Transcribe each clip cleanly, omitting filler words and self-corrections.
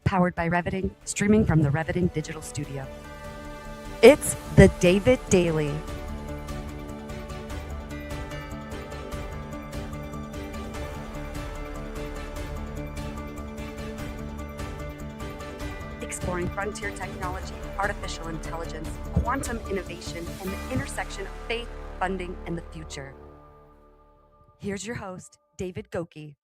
powered by Reviting, streaming from the Reviting Digital Studio. It's the David Daily. Exploring frontier technology, artificial intelligence, quantum innovation, and the intersection of faith, funding, and the future. Here's your host, David Goki.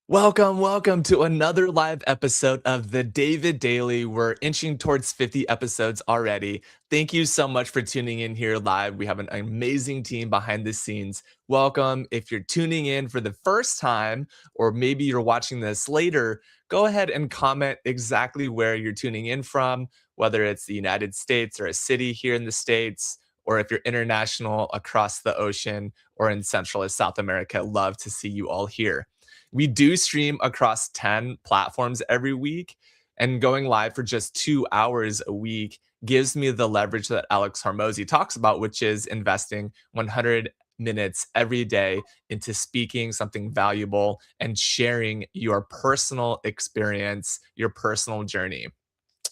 Welcome to another live episode of the David Daily. We're inching towards 50 episodes already. Thank you so much for tuning in here live. We have an amazing team behind the scenes. Welcome. If you're tuning in for the first time, or maybe you're watching this later, go ahead and comment exactly where you're tuning in from, whether it's the United States or a city here in the States, or if you're international across the ocean or in Central or South America. Love to see you all here. We do stream across 10 platforms every week, and going live for just 2 hours a week gives me the leverage that Alex Hormozi talks about, which is investing 100 minutes every day into speaking something valuable and sharing your personal experience, your personal journey.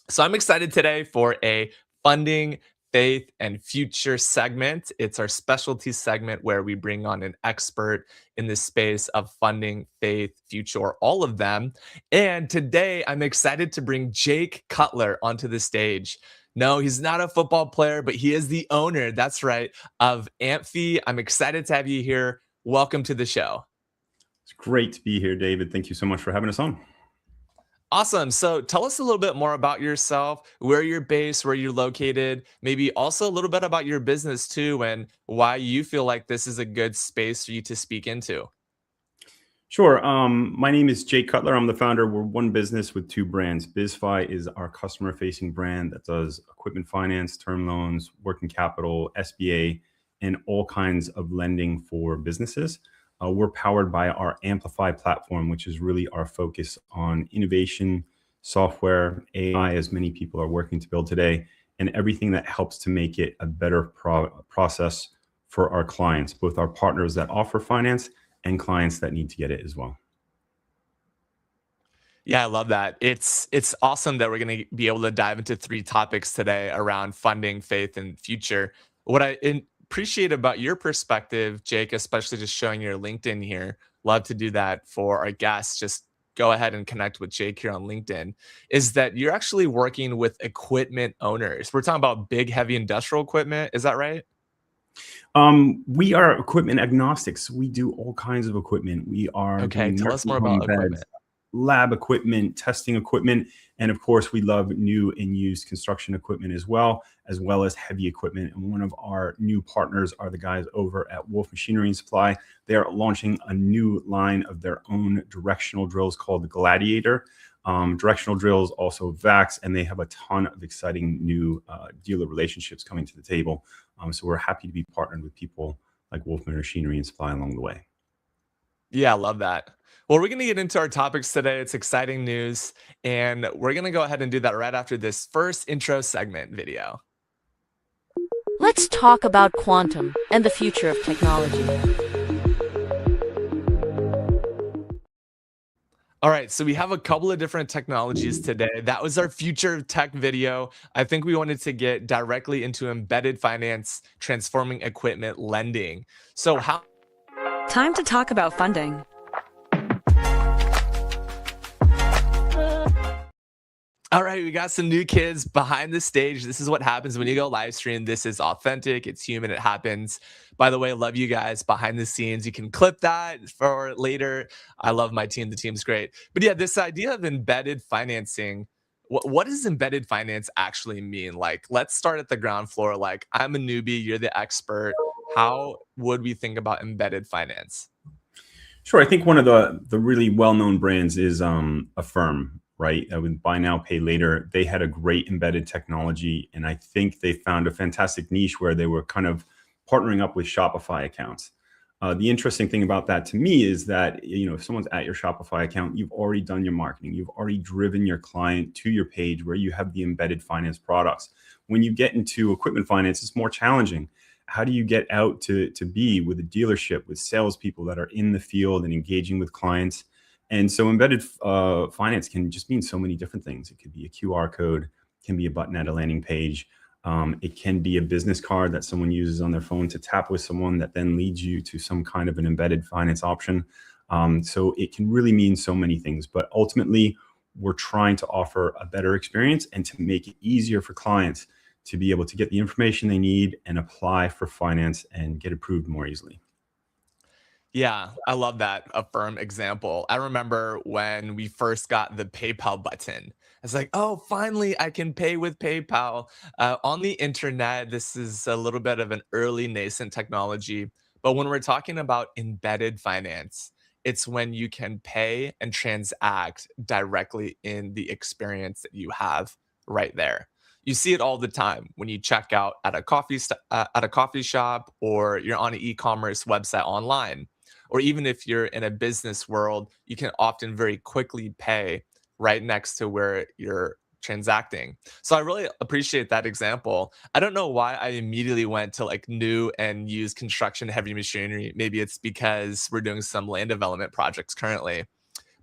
So I'm excited today for a funding, faith, and future segment. It's our specialty segment where we bring on an expert in the space of funding, faith, future, or all of them. And today I'm excited to bring Jake Cutler onto the stage. No, he's not a football player, but he is the owner, that's right, of Amphi. I'm excited to have you here. Welcome to the show. It's great to be here, David. Thank you so much for having us on. Awesome. So tell us a little bit more about yourself, where you're based, where you're located, maybe also a little bit about your business too, and why you feel like this is a good space for you to speak into. Sure. My name is Jake Cutler. I'm the founder. We're one business with two brands. BizFi is our customer-facing brand that does equipment finance, term loans, working capital, SBA, and all kinds of lending for businesses. We're powered by our Amplify platform, which is really our focus on innovation, software, AI, as many people are working to build today, and everything that helps to make it a better process for our clients, both our partners that offer finance and clients that need to get it as well. Yeah, I love that. It's awesome that we're going to be able to dive into 3 topics today around funding, faith, and future. What I appreciate about your perspective, Jake, especially just showing your LinkedIn here, love to do that for our guests. Just go ahead and connect with Jake here on LinkedIn, is that you're actually working with equipment owners. We're talking about big, heavy industrial equipment. Is that right? We are equipment agnostics. We do all kinds of equipment. We are Okay, tell us more about equipment. Lab equipment, testing equipment, and of course, we love new and used construction equipment as well as heavy equipment. And one of our new partners are the guys over at Wolf Machinery and Supply. They are launching a new line of their own directional drills called the Gladiator. Directional drills, also VAX, and they have a ton of exciting new dealer relationships coming to the table. So we're happy to be partnered with people like Wolf Machinery and Supply along the way. Yeah, I love that. Well, we're going to get into our topics today. It's exciting news, and we're going to go ahead and do that right after this first intro segment video. Let's talk about quantum and the future of technology. All right, so we have a couple of different technologies today. That was our future of tech video. I think we wanted to get directly into embedded finance, transforming equipment lending. So Time to talk about funding. All right, we got some new kids behind the stage. This is what happens when you go live stream. This is authentic. It's human. It happens. By the way, love you guys behind the scenes. You can clip that for later. I love my team. The team's great. But yeah, this idea of embedded financing, what does embedded finance actually mean? Like, let's start at the ground floor. Like, I'm a newbie. You're the expert. How would we think about embedded finance? Sure. I think one of the really well-known brands is Affirm. Right? With buy now, pay later, they had a great embedded technology. And I think they found a fantastic niche where they were kind of partnering up with Shopify accounts. The interesting thing about that to me is that, if someone's at your Shopify account, you've already done your marketing. You've already driven your client to your page where you have the embedded finance products. When you get into equipment finance, it's more challenging. How do you get out to be with a dealership, with salespeople that are in the field and engaging with clients? And so embedded finance can just mean so many different things. It could be a QR code, can be a button at a landing page. It can be a business card that someone uses on their phone to tap with someone that then leads you to some kind of an embedded finance option. So it can really mean so many things, but ultimately we're trying to offer a better experience and to make it easier for clients to be able to get the information they need and apply for finance and get approved more easily. Yeah, I love that Affirm example. I remember when we first got the PayPal button. It's like, oh, finally I can pay with PayPal on the internet. This is a little bit of an early nascent technology. But when we're talking about embedded finance, it's when you can pay and transact directly in the experience that you have right there. You see it all the time when you check out at a coffee shop, or you're on an e-commerce website online, or even if you're in a business world, you can often very quickly pay right next to where you're transacting. So I really appreciate that example. I don't know why I immediately went to like new and used construction heavy machinery. Maybe it's because we're doing some land development projects currently.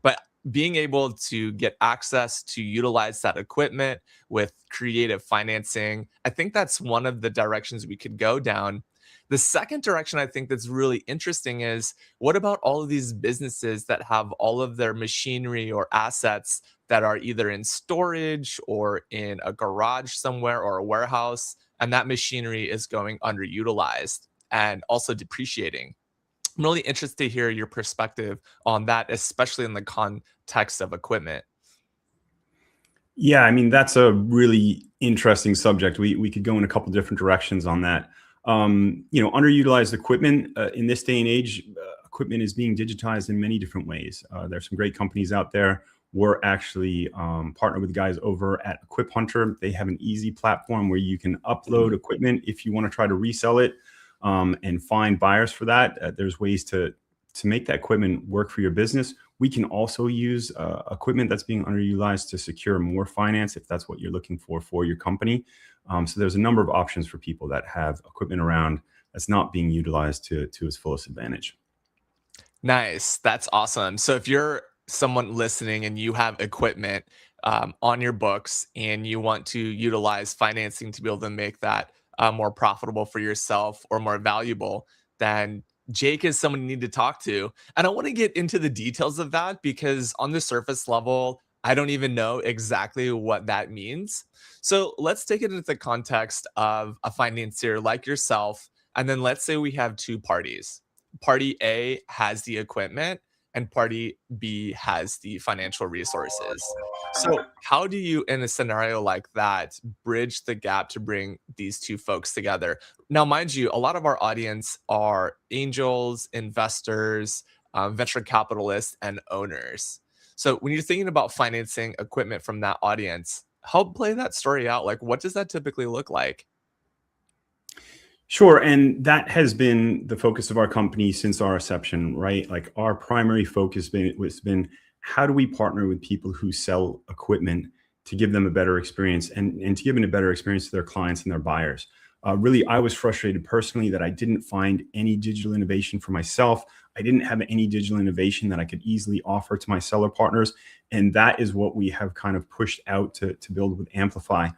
But being able to get access to utilize that equipment with creative financing, I think that's one of the directions we could go down. The second direction I think that's really interesting is, what about all of these businesses that have all of their machinery or assets that are either in storage or in a garage somewhere or a warehouse, and that machinery is going underutilized and also depreciating? I'm really interested to hear your perspective on that, especially in the context of equipment. Yeah, I mean, that's a really interesting subject. We could go in a couple different directions on that. Underutilized equipment in this day and age, equipment is being digitized in many different ways. There's some great companies out there. We're actually partnered with guys over at Equip Hunter. They have an easy platform where you can upload equipment if you want to try to resell it, and find buyers for that. There's ways to make that equipment work for your business. We can also use equipment that's being underutilized to secure more finance if that's what you're looking for your company. So there's a number of options for people that have equipment around that's not being utilized to its fullest advantage. Nice. That's awesome. So if you're someone listening and you have equipment on your books and you want to utilize financing to be able to make that more profitable for yourself or more valuable, then Jake is someone you need to talk to. And I want to get into the details of that because on the surface level, I don't even know exactly what that means. So let's take it into the context of a financier like yourself. And then let's say we have two parties. Party A has the equipment and party B has the financial resources. So, how do you, in a scenario like that, bridge the gap to bring these two folks together? Now, mind you, a lot of our audience are angels, investors, venture capitalists, and owners. So, when you're thinking about financing equipment from that audience, help play that story out. Like, what does that typically look like? Sure. And that has been the focus of our company since our inception, right? Like our primary focus has been how do we partner with people who sell equipment to give them a better experience and to give them a better experience to their clients and their buyers. Really, I was frustrated personally that I didn't find any digital innovation for myself. I didn't have any digital innovation that I could easily offer to my seller partners. And that is what we have kind of pushed out to build with Amplify.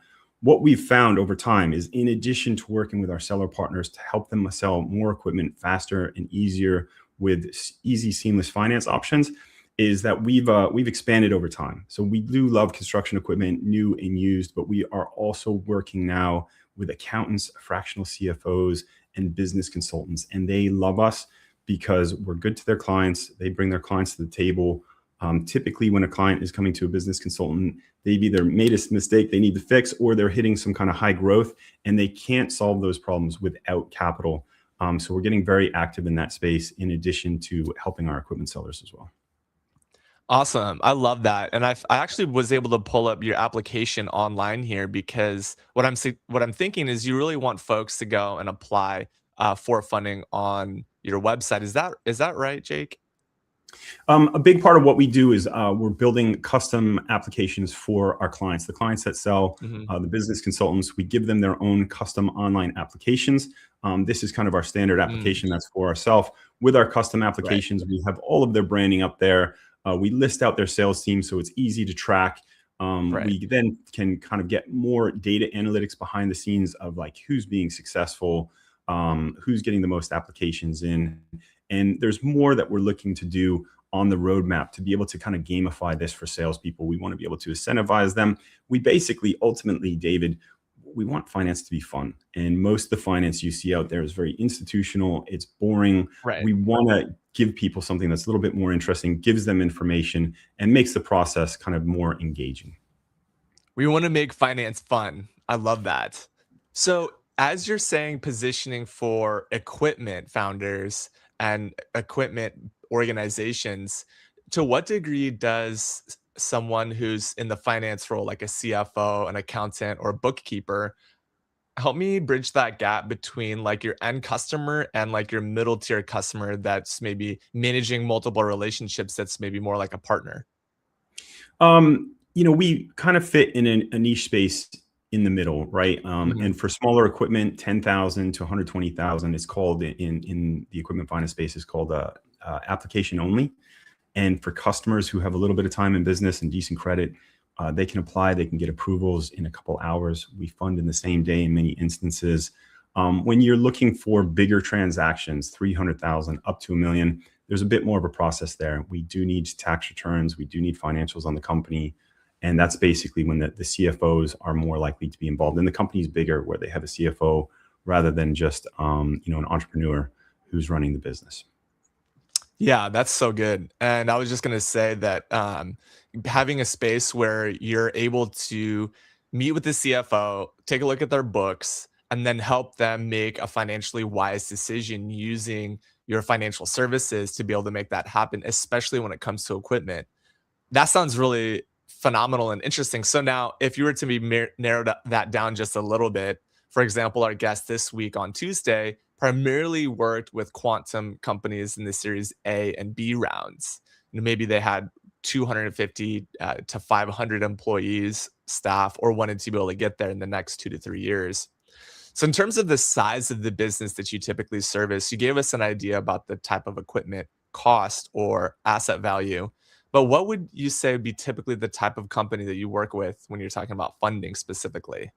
What we've found over time is, in addition to working with our seller partners to help them sell more equipment faster and easier with easy, seamless finance options, is that we've expanded over time. So we do love construction equipment, new and used, but we are also working now with accountants, fractional CFOs, and business consultants. And they love us because we're good to their clients. They bring their clients to the table. Typically, when a client is coming to a business consultant, they've either made a mistake they need to fix, or they're hitting some kind of high growth, and they can't solve those problems without capital. So we're getting very active in that space, in addition to helping our equipment sellers as well. Awesome. I love that. And I actually was able to pull up your application online here because what I'm thinking is you really want folks to go and apply for funding on your website. Is that right, Jake? A big part of what we do is we're building custom applications for our clients. The clients that sell, the business consultants, we give them their own custom online applications. This is kind of our standard application that's for ourselves. With our custom applications, we have all of their branding up there. We list out their sales team so it's easy to track. Right. We then can kind of get more data analytics behind the scenes of like who's being successful, who's getting the most applications in. And there's more that we're looking to do on the roadmap to be able to kind of gamify this for salespeople. We want to be able to incentivize them. We basically, ultimately, David, we want finance to be fun. And most of the finance you see out there is very institutional. It's boring. Right. We want to give people something that's a little bit more interesting, gives them information, and makes the process kind of more engaging. We want to make finance fun. I love that. So, as you're saying, positioning for equipment founders and equipment organizations, to what degree does someone who's in the finance role, like a CFO, an accountant, or bookkeeper, help me bridge that gap between like your end customer and like your middle tier customer that's maybe managing multiple relationships that's maybe more like a partner? We kind of fit in a niche space in the middle, right? Mhm. And for smaller equipment, 10,000 to 120,000 is called in the equipment finance space is called application only. And for customers who have a little bit of time in business and decent credit, they can apply, they can get approvals in a couple hours. We fund in the same day in many instances. When you're looking for bigger transactions, 300,000 up to a million, there's a bit more of a process there. We do need tax returns. We do need financials on the company. And that's basically when the CFOs are more likely to be involved. And the company's bigger where they have a CFO rather than just an entrepreneur who's running the business. Yeah, that's so good. And I was just going to say that having a space where you're able to meet with the CFO, take a look at their books, and then help them make a financially wise decision using your financial services to be able to make that happen, especially when it comes to equipment. That sounds really phenomenal and interesting. So now, if you were to be narrowed that down just a little bit, for example, our guest this week on Tuesday primarily worked with quantum companies in the Series A and B rounds. Maybe they had 250 to 500 employees, staff, or wanted to be able to get there in the next 2 to 3 years. So, in terms of the size of the business that you typically service, you gave us an idea about the type of equipment cost or asset value. But what would you say would be typically the type of company that you work with when you're talking about funding specifically?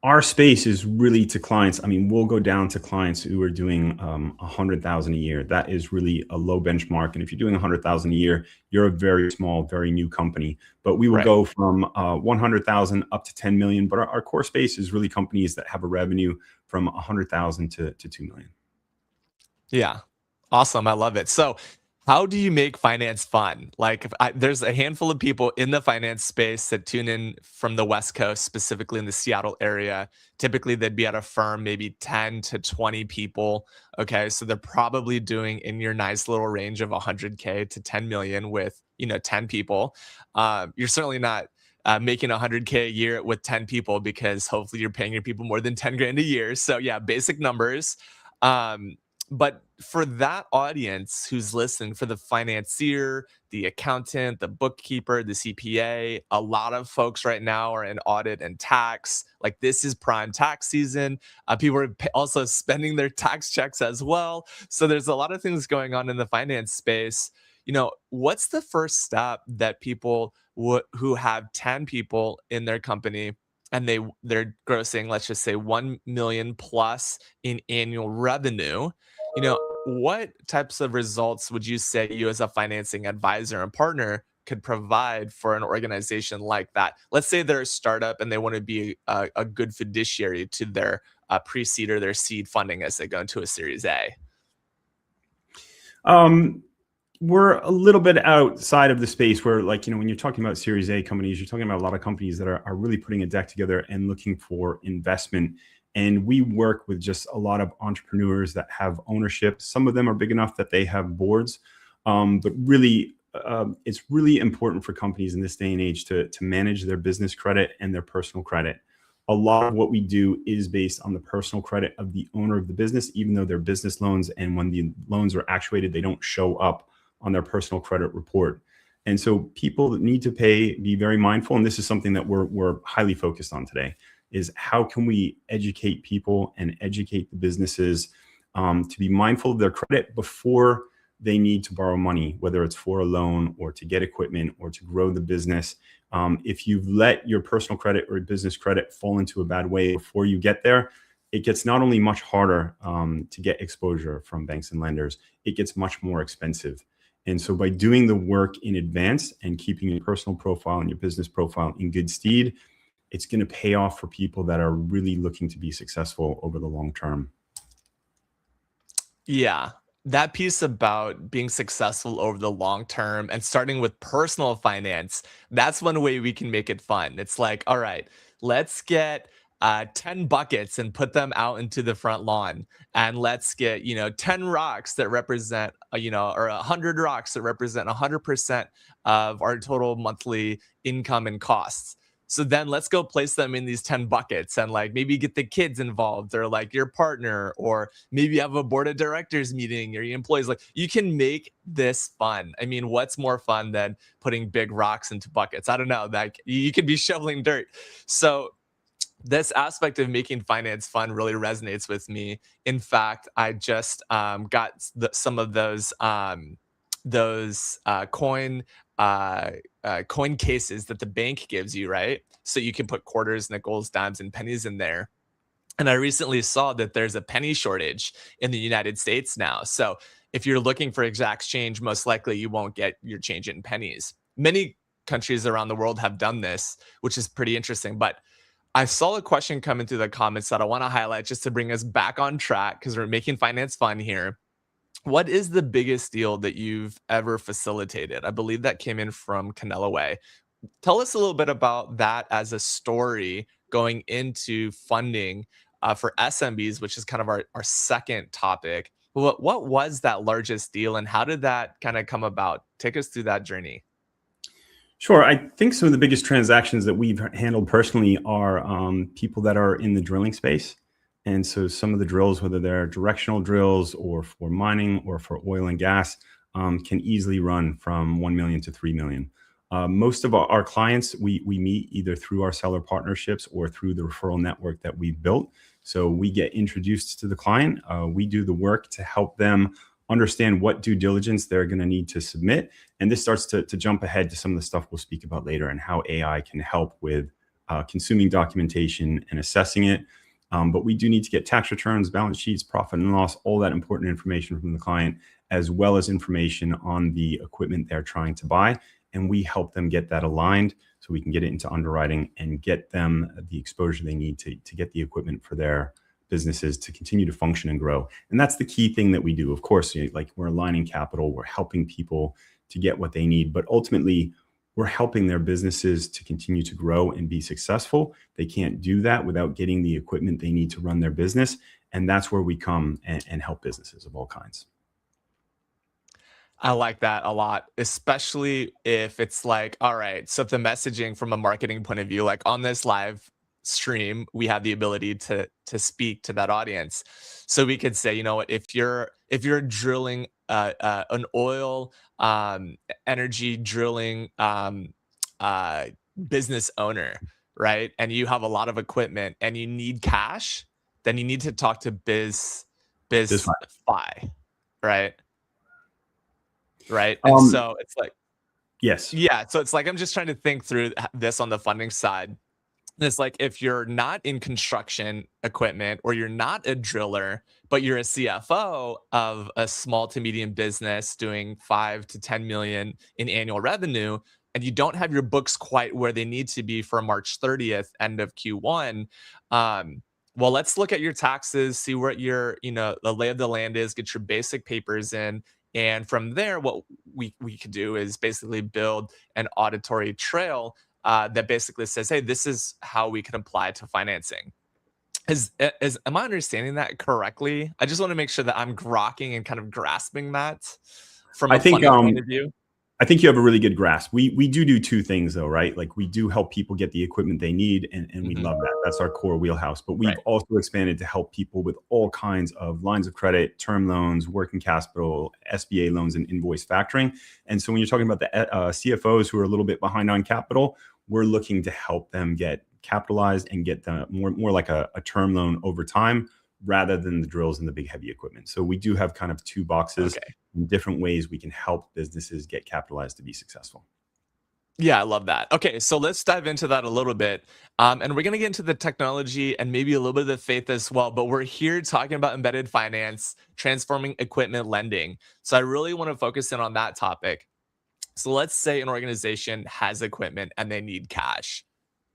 Our space is really to clients. I mean, we'll go down to clients who are doing 100,000 a year. That is really a low benchmark. And if you're doing 100,000 a year, you're a very small, very new company. But we will Right. go from 100,000 up to 10 million. But our core space is really companies that have a revenue from 100,000 to 2 million. Yeah. Awesome. I love it. So, how do you make finance fun? Like, there's a handful of people in the finance space that tune in from the West Coast, specifically in the Seattle area. Typically, they'd be at a firm, maybe 10 to 20 people. Okay. So, they're probably doing in your nice little range of 100K to 10 million with, 10 people. You're certainly not making 100K a year with 10 people because hopefully you're paying your people more than 10 grand a year. So, yeah, basic numbers. Um, but for that audience who's listening, for the financier, the accountant, the bookkeeper, the CPA, a lot of folks right now are in audit and tax. Like, this is prime tax season. People are also spending their tax checks as well. So there's a lot of things going on in the finance space. What's the first step that people who have 10 people in their company and they're grossing, let's just say 1 million plus in annual revenue? What types of results would you say you as a financing advisor and partner could provide for an organization like that? Let's say they're a startup and they want to be a good fiduciary to their pre-seed or their seed funding as they go into a Series A. We're a little bit outside of the space where, like, when you're talking about Series A companies, you're talking about a lot of companies that are really putting a deck together and looking for investment. And we work with just a lot of entrepreneurs that have ownership. Some of them are big enough that they have boards. But really, it's really important for companies in this day and age to manage their business credit and their personal credit. A lot of what we do is based on the personal credit of the owner of the business, even though they're business loans. And when the loans are actuated, they don't show up on their personal credit report. And so people that need to pay, be very mindful. And this is something that we're highly focused on today, is how can we educate people and educate the businesses to be mindful of their credit before they need to borrow money, whether it's for a loan or to get equipment or to grow the business. If you've let your personal credit or business credit fall into a bad way before you get there, it gets not only much harder to get exposure from banks and lenders, it gets much more expensive. And so by doing the work in advance and keeping your personal profile and your business profile in good stead, it's going to pay off for people that are really looking to be successful over the long term. Yeah. That piece about being successful over the long term and starting with personal finance, that's one way we can make it fun. It's like, all right, let's get 10 buckets and put them out into the front lawn. And let's get, 10 rocks that represent, or 100 rocks that represent 100% of our total monthly income and costs. So then let's go place them in these 10 buckets and like maybe get the kids involved or like your partner, or maybe have a board of directors meeting or your employees. Like you can make this fun. I mean, what's more fun than putting big rocks into buckets? I don't know. Like you could be shoveling dirt. So this aspect of making finance fun really resonates with me. In fact, I just got some of those coin cases that the bank gives you, right? So you can put quarters, nickels, dimes, and pennies in there. And I recently saw that there's a penny shortage in the United States now. So if you're looking for exact change, most likely you won't get your change in pennies. Many countries around the world have done this, which is pretty interesting. But I saw a question come into the comments that I want to highlight just to bring us back on track because we're making finance fun here. What is the biggest deal that you've ever facilitated? I believe that came in from Canelo Way. Tell us a little bit about that as a story going into funding for SMBs, which is kind of our second topic. What was that largest deal and how did that kind of come about? Take us through that journey. Sure. I think some of the biggest transactions that we've handled personally are people that are in the drilling space. And so some of the drills, whether they're directional drills or for mining or for oil and gas, can easily run from 1 million to 3 million. Most of our clients, we meet either through our seller partnerships or through the referral network that we've built. So we get introduced to the client. We do the work to help them understand what due diligence they're going to need to submit. And this starts to jump ahead to some of the stuff we'll speak about later and how AI can help with consuming documentation and assessing it. But we do need to get tax returns, balance sheets, profit and loss, all that important information from the client, as well as information on the equipment they're trying to buy. And we help them get that aligned so we can get it into underwriting and get them the exposure they need to get the equipment for their businesses to continue to function and grow. And that's the key thing that we do. Of course, like we're aligning capital, we're helping people to get what they need, but ultimately we're helping their businesses to continue to grow and be successful. They can't do that without getting the equipment they need to run their business. And that's where we come and help businesses of all kinds. I like that a lot, especially if it's like, all right, so if the messaging from a marketing point of view, like on this live stream, we have the ability to speak to that audience. So we could say, you know what, if you're drilling an oil energy drilling business owner, right? And you have a lot of equipment and you need cash, then you need to talk to BizFi, right? Right. And so it's like, yes. Yeah. So it's like, I'm just trying to think through this on the funding side. And it's like, if you're not in construction equipment or you're not a driller, but you're a CFO of a small to medium business doing 5 to 10 million in annual revenue, and you don't have your books quite where they need to be for March 30th, end of Q1, well, let's look at your taxes, see what your, the lay of the land is, get your basic papers in. And from there, what we could do is basically build an auditory trail that basically says, hey, this is how we can apply to financing. Am I understanding that correctly? I just want to make sure that I'm grokking and kind of grasping that from a funding point of view. I think you have a really good grasp. We do two things though, right? Like we do help people get the equipment they need and we love that. That's our core wheelhouse. But we've also expanded to help people with all kinds of lines of credit, term loans, working capital, SBA loans, and invoice factoring. And so when you're talking about the CFOs who are a little bit behind on capital, we're looking to help them get capitalized and get the more like a term loan over time rather than the drills and the big heavy equipment. So we do have kind of two boxes. in different ways we can help businesses get capitalized to be successful. Yeah, I love that. Okay, so let's dive into that a little bit. And we're going to get into the technology and maybe a little bit of the faith as well. But we're here talking about embedded finance, transforming equipment lending. So I really want to focus in on that topic. So let's say an organization has equipment and they need cash.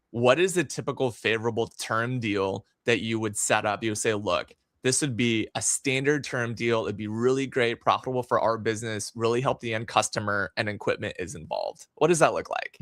What is a typical favorable term deal that you would set up? You would say, look, this would be a standard term deal. It'd be really great, profitable for our business, really help the end customer, and equipment is involved. What does that look like?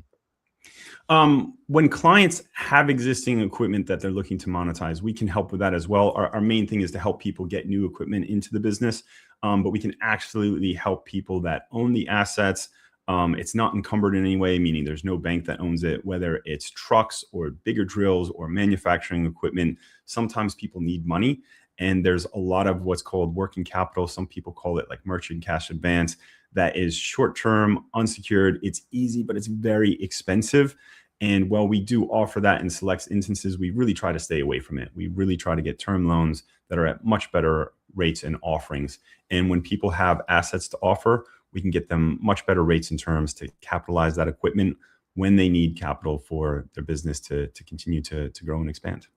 When clients have existing equipment that they're looking to monetize, we can help with that as well. Our main thing is to help people get new equipment into the business, but we can absolutely help people that own the assets. It's not encumbered in any way, meaning there's no bank that owns it, whether it's trucks or bigger drills or manufacturing equipment. Sometimes people need money, and there's a lot of what's called working capital. Some people call it like merchant cash advance. That is short-term, unsecured. It's easy, but it's very expensive. And while we do offer that in select instances, we really try to stay away from it. We really try to get term loans that are at much better rates and offerings. And when people have assets to offer, we can get them much better rates and terms to capitalize that equipment when they need capital for their business to continue to grow and expand.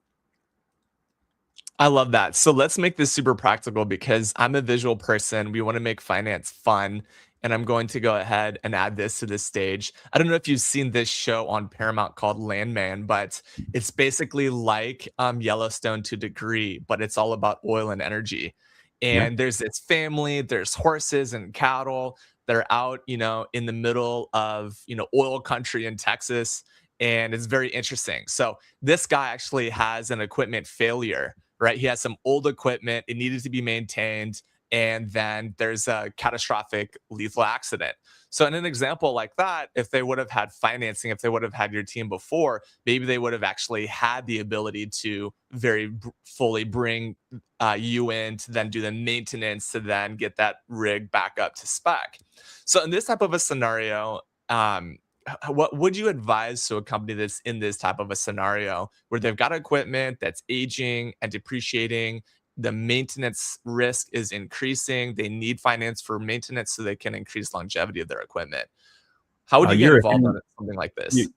I love that. So let's make this super practical because I'm a visual person. We want to make finance fun. And I'm going to go ahead and add this to this stage. I don't know if you've seen this show on Paramount called Landman, but it's basically like Yellowstone to a degree, but it's all about oil and energy. Yeah. And there's this family, there's horses and cattle that are out, in the middle of, oil country in Texas. And it's very interesting. So this guy actually has an equipment failure, right? He has some old equipment. It needed to be maintained. And then there's a catastrophic lethal accident. So in an example like that, if they would have had financing, if they would have had your team before, maybe they would have actually had the ability to fully bring you in to then do the maintenance to then get that rig back up to spec. So in this type of a scenario, what would you advise to a company that's in this type of a scenario where they've got equipment that's aging and depreciating? The maintenance risk is increasing. They need finance for maintenance so they can increase longevity of their equipment. How would you get involved on something like this?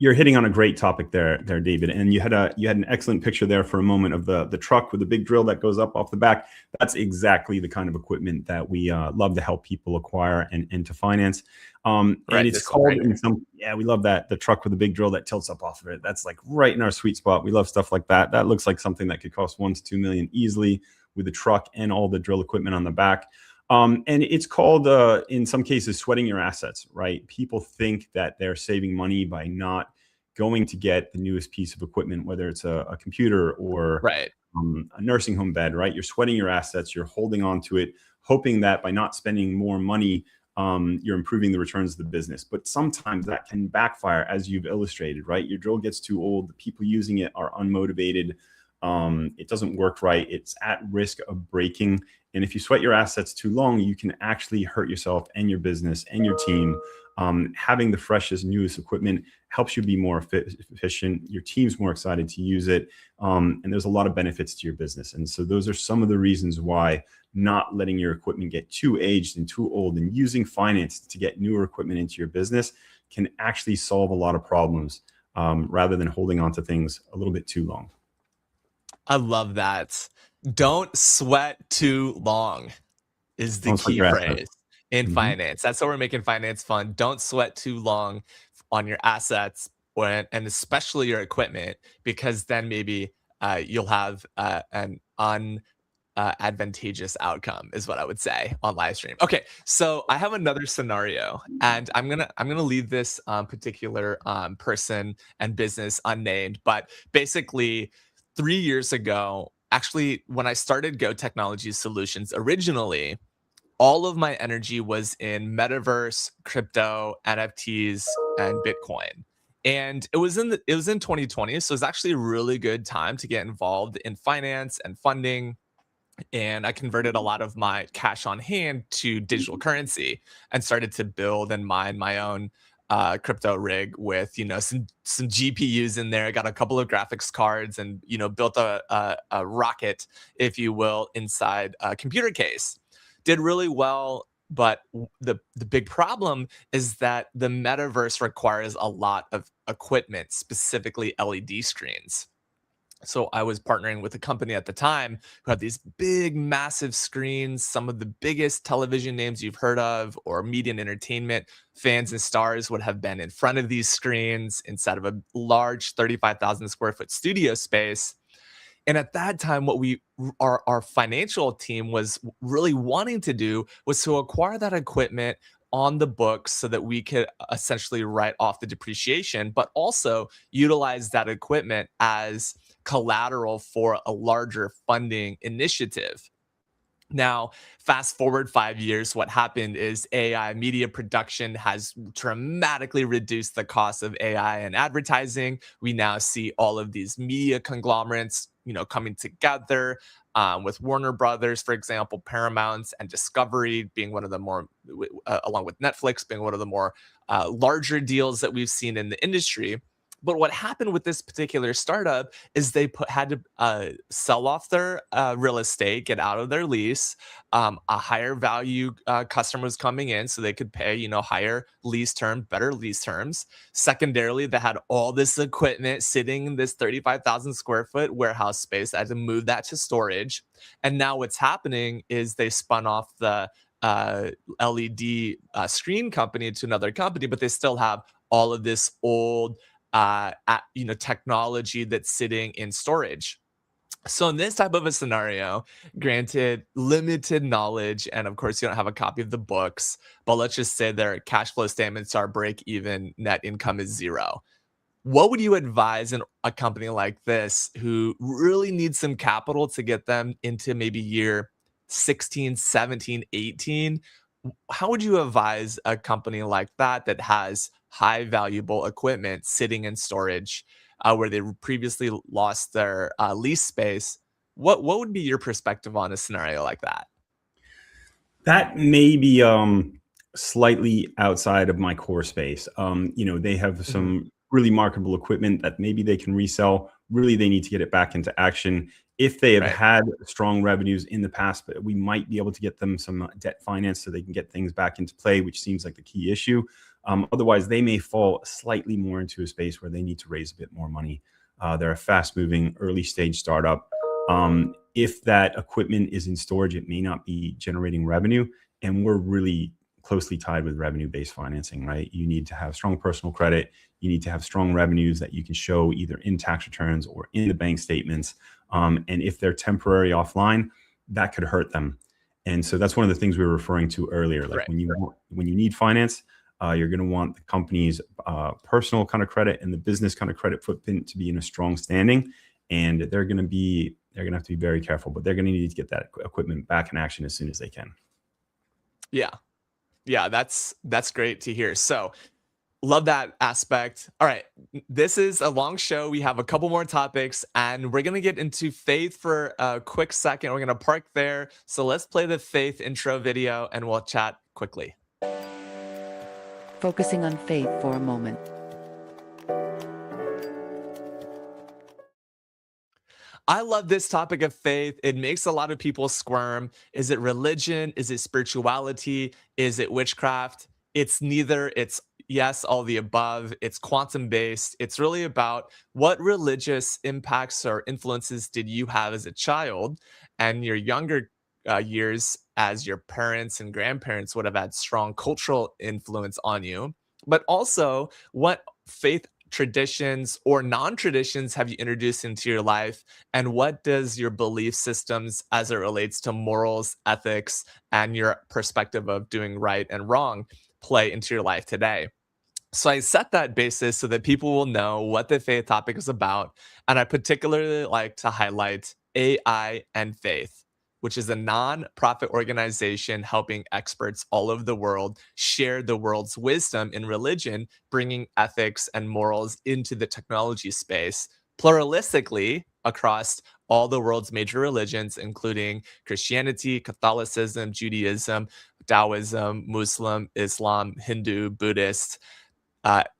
You're hitting on a great topic there, David. And you had an excellent picture there for a moment of the truck with the big drill that goes up off the back. That's exactly the kind of equipment that we love to help people acquire and to finance. And it's called we love that, the truck with the big drill that tilts up off of it. That's like right in our sweet spot. We love stuff like that. That looks like something that could cost $1 to $2 million easily with the truck and all the drill equipment on the back. And it's called, in some cases, sweating your assets, right? People think that they're saving money by not going to get the newest piece of equipment, whether it's a computer or a nursing home bed, right? You're sweating your assets, you're holding on to it, hoping that by not spending more money, you're improving the returns of the business. But sometimes that can backfire, as you've illustrated, right? Your drill gets too old, the people using it are unmotivated. It doesn't work right. It's at risk of breaking. And if you sweat your assets too long, you can actually hurt yourself and your business and your team. Having the freshest, newest equipment helps you be more efficient. Your team's more excited to use it. And there's a lot of benefits to your business. And so those are some of the reasons why not letting your equipment get too aged and too old and using finance to get newer equipment into your business can actually solve a lot of problems rather than holding on to things a little bit too long. I love that. Don't sweat too long is the key phrase in finance. That's how we're making finance fun. Don't sweat too long on your assets and especially your equipment, because then maybe you'll have an advantageous outcome is what I would say on live stream. Okay, so I have another scenario, and I'm gonna leave this particular person and business unnamed, but basically 3 years ago, actually, when I started Go Technology Solutions originally, all of my energy was in metaverse, crypto, NFTs, and Bitcoin. And it was in 2020, so it's actually a really good time to get involved in finance and funding. And I converted a lot of my cash on hand to digital currency and started to build and mine my own crypto rig with some GPUs in there. I got a couple of graphics cards and built a rocket, if you will, inside a computer case. Did really well. But the big problem is that the metaverse requires a lot of equipment, specifically LED screens. So I was partnering with a company at the time who had these big, massive screens, some of the biggest television names you've heard of or media and entertainment fans and stars would have been in front of these screens instead of a large 35,000 square foot studio space. And at that time, what our financial team was really wanting to do was to acquire that equipment on the books so that we could essentially write off the depreciation, but also utilize that equipment as collateral for a larger funding initiative. Now, fast forward 5 years, what happened is AI media production has dramatically reduced the cost of AI and advertising. We now see all of these media conglomerates, coming together with Warner Brothers, for example, Paramount and Discovery being one of the more, along with Netflix, being one of the more larger deals that we've seen in the industry. But what happened with this particular startup is they had to sell off their real estate, get out of their lease. A higher value customer was coming in, so they could pay, higher lease term, better lease terms. Secondarily, they had all this equipment sitting in this 35,000 square foot warehouse space. They had to move that to storage. And now what's happening is they spun off the LED screen company to another company, but they still have all of this old technology that's sitting in storage. So in this type of a scenario, granted limited knowledge, and of course you don't have a copy of the books, but let's just say their cash flow statements are break even, net income is zero. What would you advise in a company like this who really needs some capital to get them into maybe year 16, 17, 18? How would you advise a company like that that has high valuable equipment sitting in storage where they previously lost their lease space? What would be your perspective on a scenario like that? That may be slightly outside of my core space. They have Mhm. some really marketable equipment that maybe they can resell. Really, they need to get it back into action. If they have Right. had strong revenues in the past, but we might be able to get them some debt finance so they can get things back into play, which seems like the key issue. Otherwise, they may fall slightly more into a space where they need to raise a bit more money. They're a fast moving early stage startup. If that equipment is in storage, it may not be generating revenue. And we're really closely tied with revenue based financing, right? You need to have strong personal credit. You need to have strong revenues that you can show either in tax returns or in the bank statements. And if they're temporary offline, that could hurt them. And so that's one of the things we were referring to earlier. Like Right. when you need finance, you're going to want the company's personal kind of credit and the business kind of credit footprint to be in a strong standing. And they're going to have to be very careful, but they're going to need to get that equipment back in action as soon as they can. Yeah. Yeah, that's great to hear. So love that aspect. All right. This is a long show. We have a couple more topics and we're going to get into faith for a quick second. We're going to park there. So let's play the faith intro video and we'll chat quickly. Focusing on faith for a moment. I love this topic of faith. It makes a lot of people squirm. Is it religion? Is it spirituality? Is it witchcraft? It's neither. It's yes, all the above. It's quantum based. It's really about what religious impacts or influences did you have as a child and your younger years as your parents and grandparents would have had strong cultural influence on you, but also what faith traditions or non-traditions have you introduced into your life, and what does your belief systems as it relates to morals, ethics, and your perspective of doing right and wrong play into your life today? So I set that basis so that people will know what the faith topic is about. And I particularly like to highlight AI and Faith, which is a non-profit organization helping experts all over the world share the world's wisdom in religion, bringing ethics and morals into the technology space pluralistically across all the world's major religions, including Christianity, Catholicism, Judaism, Taoism, Muslim, Islam, Hindu, Buddhist,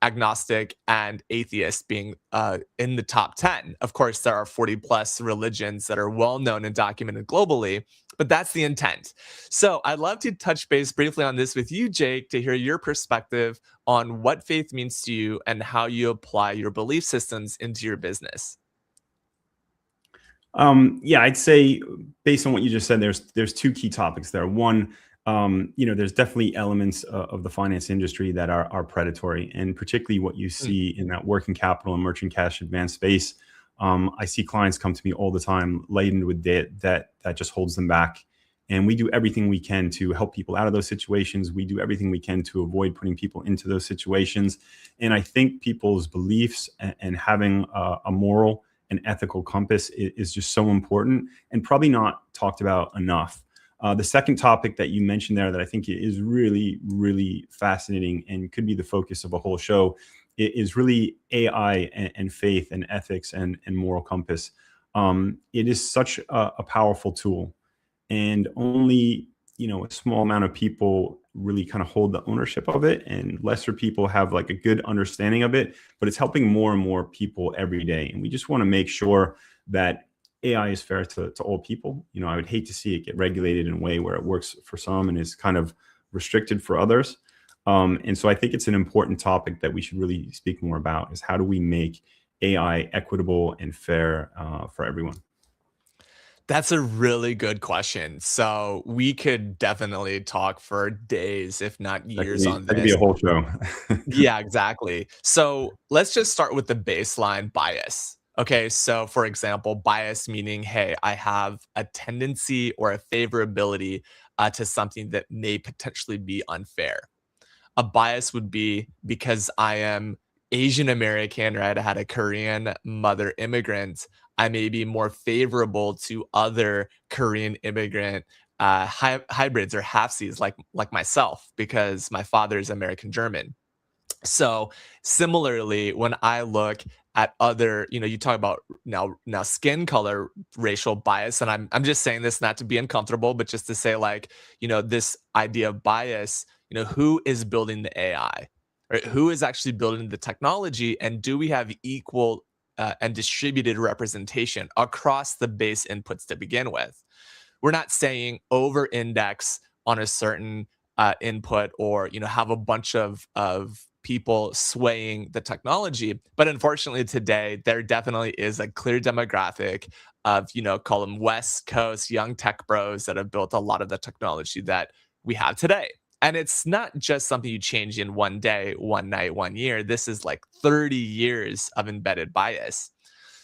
agnostic, and atheist being in the top 10. Of course, there are 40 plus religions that are well known and documented globally, but that's the intent. So I'd love to touch base briefly on this with you, Jake, to hear your perspective on what faith means to you and how you apply your belief systems into your business. Yeah, I'd say based on what you just said, there's two key topics there. One, there's definitely elements of the finance industry that are predatory, and particularly what you Mm. see in that working capital and merchant cash advance space. I see clients come to me all the time laden with debt that just holds them back. And we do everything we can to help people out of those situations. We do everything we can to avoid putting people into those situations. And I think people's beliefs and having a moral and ethical compass is just so important and probably not talked about enough. The second topic that you mentioned there that I think is really, really fascinating and could be the focus of a whole show is really AI and faith and ethics and moral compass. It is such a powerful tool, and only a small amount of people really kind of hold the ownership of it, and lesser people have like a good understanding of it, but it's helping more and more people every day, and we just want to make sure that AI is fair to all people. I would hate to see it get regulated in a way where it works for some and is kind of restricted for others. And so I think it's an important topic that we should really speak more about, is how do we make AI equitable and fair for everyone. That's a really good question. So we could definitely talk for days, if not That could years, be, on that could be this. a whole show. Yeah, exactly. So let's just start with the baseline bias. Okay, so for example, bias meaning, hey, I have a tendency or a favorability to something that may potentially be unfair. A bias would be because I am Asian American, right? I had a Korean mother immigrant. I may be more favorable to other Korean immigrant hybrids or halfsies like myself because my father is American German. So similarly, when I look at other, you talk about now skin color racial bias, and I'm just saying this not to be uncomfortable, but just to say like, this idea of bias, who is building the AI, right? Who is actually building the technology, and do we have equal and distributed representation across the base inputs to begin with? We're not saying over index on a certain input, or have a bunch of people swaying the technology, but unfortunately today there definitely is a clear demographic of, call them West Coast young tech bros that have built a lot of the technology that we have today. And it's not just something you change in one day, one night, one year. This is like 30 years of embedded bias.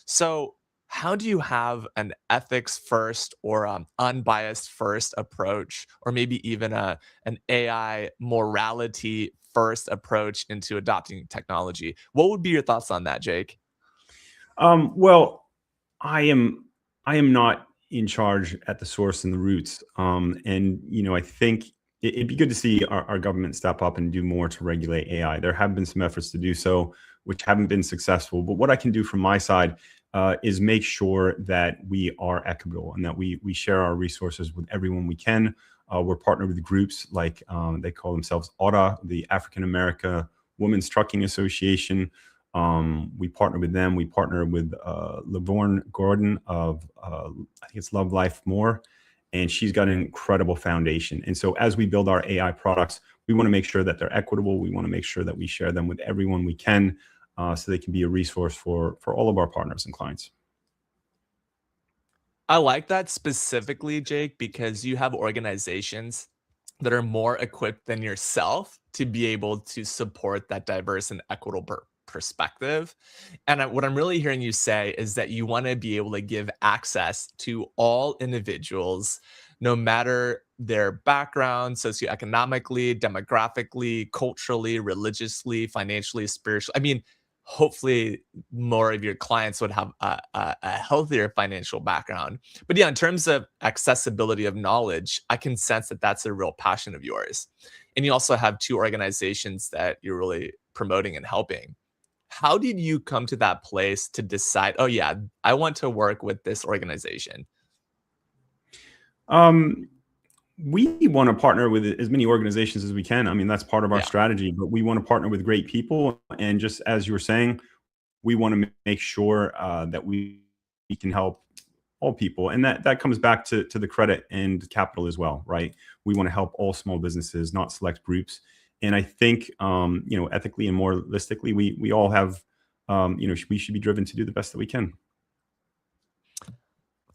So how do you have an ethics first or unbiased first approach, or maybe even an AI morality first approach into adopting technology? What would be your thoughts on that, Jake? Well, I am I am not in charge at the source and the roots. And I think it'd be good to see our government step up and do more to regulate AI. There have been some efforts to do so, which haven't been successful. But what I can do from my side is make sure that we are equitable and that we share our resources with everyone we can. We're partnered with groups like they call themselves AUTA, the African America Women's Trucking Association. We partner with them. We partner with Lavorne Gordon of I think it's Love Life More, and she's got an incredible foundation. And so as we build our AI products, we want to make sure that they're equitable. We want to make sure that we share them with everyone we can, so they can be a resource for all of our partners and clients. I like that specifically, Jake, because you have organizations that are more equipped than yourself to be able to support that diverse and equitable perspective. And what I'm really hearing you say is that you want to be able to give access to all individuals, no matter their background, socioeconomically, demographically, culturally, religiously, financially, spiritually. I mean, hopefully more of your clients would have a healthier financial background. But yeah, in terms of accessibility of knowledge, I can sense that that's a real passion of yours. And you also have two organizations that you're really promoting and helping. How did you come to that place to decide, oh yeah, I want to work with this organization? Um, we want to partner with as many organizations as we can. I mean, that's part of our Yeah. strategy, but we want to partner with great people. And just as you were saying, we want to make sure that we can help people. And that comes back to the credit and capital as well, right? We want to help all small businesses, not select groups. And I think, ethically and moralistically, we all have, we should be driven to do the best that we can.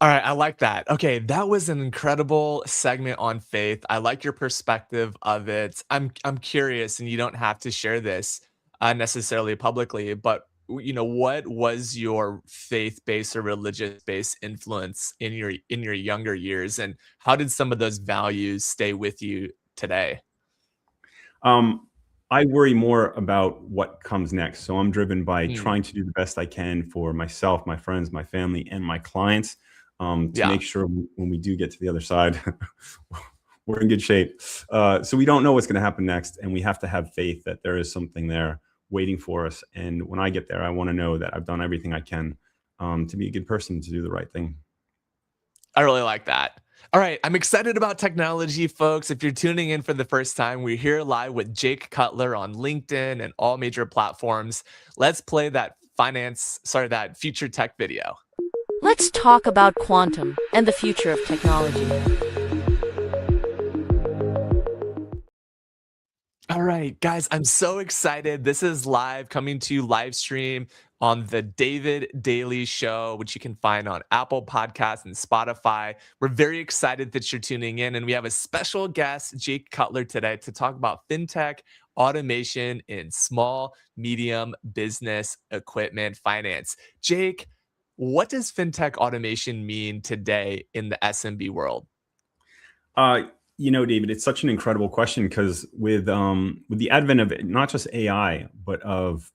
All right, I like that. Okay, that was an incredible segment on faith. I like your perspective of it. I'm curious, and you don't have to share this necessarily publicly, but what was your faith-based or religious-based influence in your younger years, and how did some of those values stay with you today? I worry more about what comes next. So I'm driven by Hmm. trying to do the best I can for myself, my friends, my family, and my clients, to Yeah. make sure when we do get to the other side, we're in good shape. So we don't know what's going to happen next, and we have to have faith that there is something there waiting for us. And when I get there, I want to know that I've done everything I can, to be a good person, to do the right thing. I really like that. All right, I'm excited about technology, folks. If you're tuning in for the first time, we're here live with Jake Cutler on LinkedIn and all major platforms. Let's play that future tech video. Let's talk about quantum and the future of technology. All right, guys, I'm so excited. This is live, coming to you live stream on the David Daily Show, which you can find on Apple Podcasts and Spotify. We're very excited that you're tuning in, and we have a special guest, Jake Cutler, today to talk about fintech, automation in small, medium business equipment finance. Jake, what does fintech automation mean today in the SMB world? David, it's such an incredible question because with the advent of not just AI, but of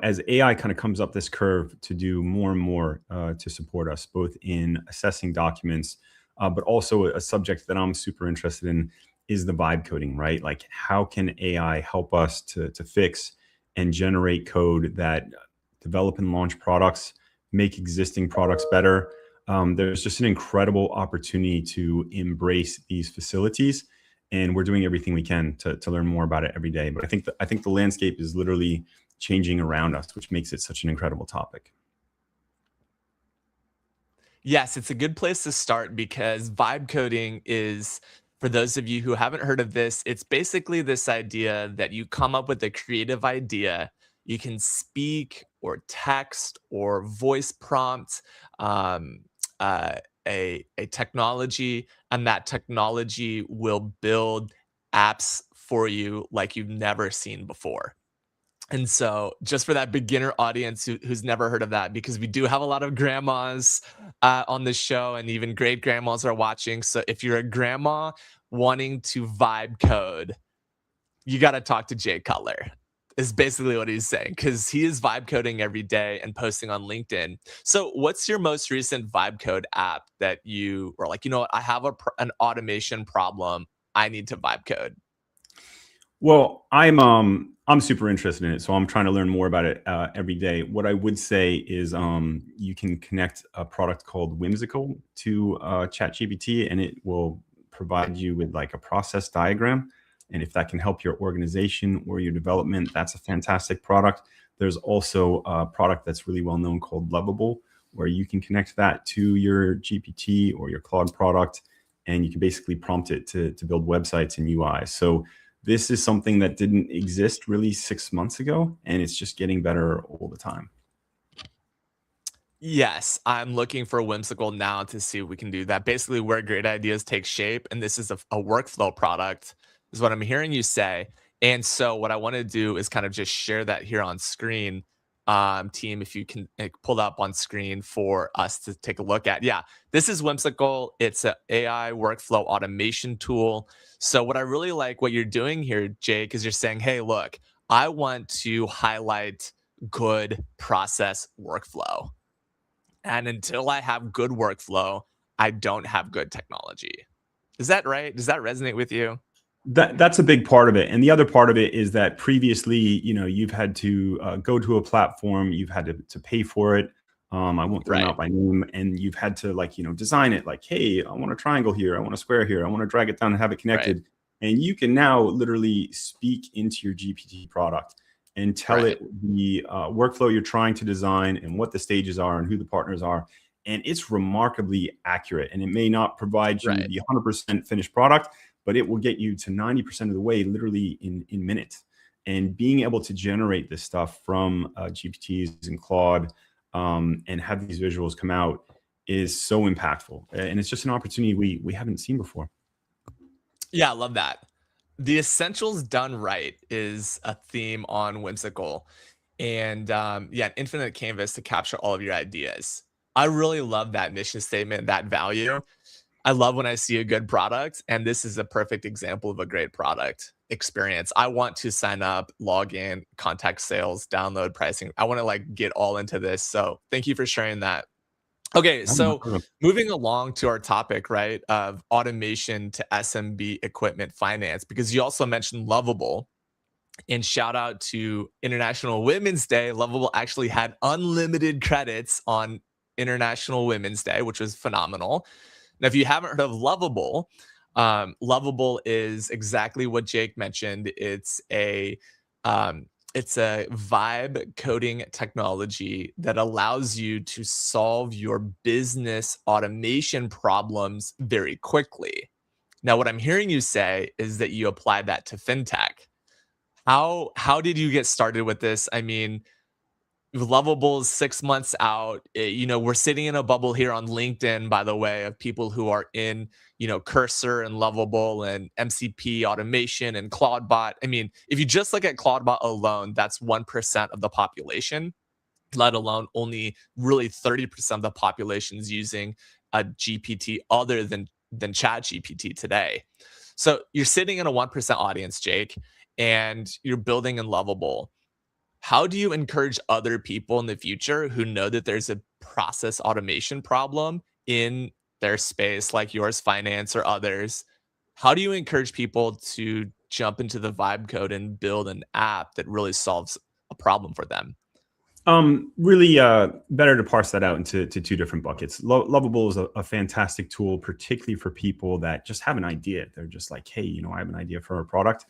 as AI kind of comes up this curve to do more and more to support us, both in assessing documents, but also a subject that I'm super interested in is the vibe coding, right? Like, how can AI help us to fix and generate code that develop and launch products, make existing products better? There's just an incredible opportunity to embrace these facilities, and we're doing everything we can to learn more about it every day. But I think the landscape is literally changing around us, which makes it such an incredible topic. Yes, it's a good place to start because vibe coding is, for those of you who haven't heard of this, it's basically this idea that you come up with a creative idea. You can speak or text or voice prompt um, a technology, and that technology will build apps for you like you've never seen before. And so, just for that beginner audience who's never heard of that, because we do have a lot of grandmas on the show, and even great grandmas are watching. So, if you're a grandma wanting to vibe code, you got to talk to Jay Cutler, is basically what he's saying, because he is vibe coding every day and posting on LinkedIn. So, what's your most recent vibe code app that you were like, what, I have an automation problem, I need to vibe code? Well, I'm super interested in it, so I'm trying to learn more about it every day. What I would say is you can connect a product called Whimsical to ChatGPT, and it will provide you with like a process diagram. And if that can help your organization or your development, that's a fantastic product. There's also a product that's really well known called Lovable, where you can connect that to your GPT or your Claude product, and you can basically prompt it to build websites and UI. So this is something that didn't exist really 6 months ago, and it's just getting better all the time. Yes, I'm looking for Whimsical now to see if we can do that. Basically, where great ideas take shape, and this is a workflow product, is what I'm hearing you say. And so, what I want to do is kind of just share that here on screen, team. If you can pull up on screen for us to take a look at. Yeah, this is Whimsical. It's an AI workflow automation tool. So, what I really like what you're doing here, Jake, is you're saying, "Hey, look, I want to highlight good process workflow." And until I have good workflow, I don't have good technology. Is that right? Does that resonate with you? That's a big part of it, and the other part of it is that previously, you've had to go to a platform, you've had to pay for it. I won't throw them Right. out by name, and you've had to design it like, hey, I want a triangle here, I want a square here, I want to drag it down and have it Right. connected. And you can now literally speak into your GPT product and tell Right. it the workflow you're trying to design and what the stages are and who the partners are, and it's remarkably accurate. And it may not provide you Right. the 100% finished product, but it will get you to 90% of the way literally in minutes. And being able to generate this stuff from GPTs and Claude and have these visuals come out is so impactful. And it's just an opportunity we haven't seen before. Yeah, I love that. The essentials done right is a theme on Whimsical. And yeah, an infinite canvas to capture all of your ideas. I really love that mission statement, that value. I love when I see a good product, and this is a perfect example of a great product experience. I want to sign up, log in, contact sales, download pricing. I want to like get all into this. So thank you for sharing that. Okay, so moving along to our topic, right, of automation to SMB equipment finance, because you also mentioned Lovable. And shout out to International Women's Day. Lovable actually had unlimited credits on International Women's Day, which was phenomenal. Now, if you haven't heard of Lovable, Lovable is exactly what Jake mentioned. It's a vibe coding technology that allows you to solve your business automation problems very quickly. Now, what I'm hearing you say is that you applied that to fintech. How did you get started with this? I mean, Lovable's 6 months out. We're sitting in a bubble here on LinkedIn, by the way, of people who are in, Cursor and Lovable and MCP automation and Claudebot. I mean, if you just look at Claudebot alone, that's 1% of the population, let alone only really 30% of the population is using a GPT other than Chat GPT today. So you're sitting in a 1% audience, Jake, and you're building in Lovable. How do you encourage other people in the future who know that there's a process automation problem in their space, like yours, finance or others? How do you encourage people to jump into the vibe code and build an app that really solves a problem for them? Really better to parse that out into two different buckets. Lovable is a fantastic tool, particularly for people that just have an idea. They're just like, hey, I have an idea for a product.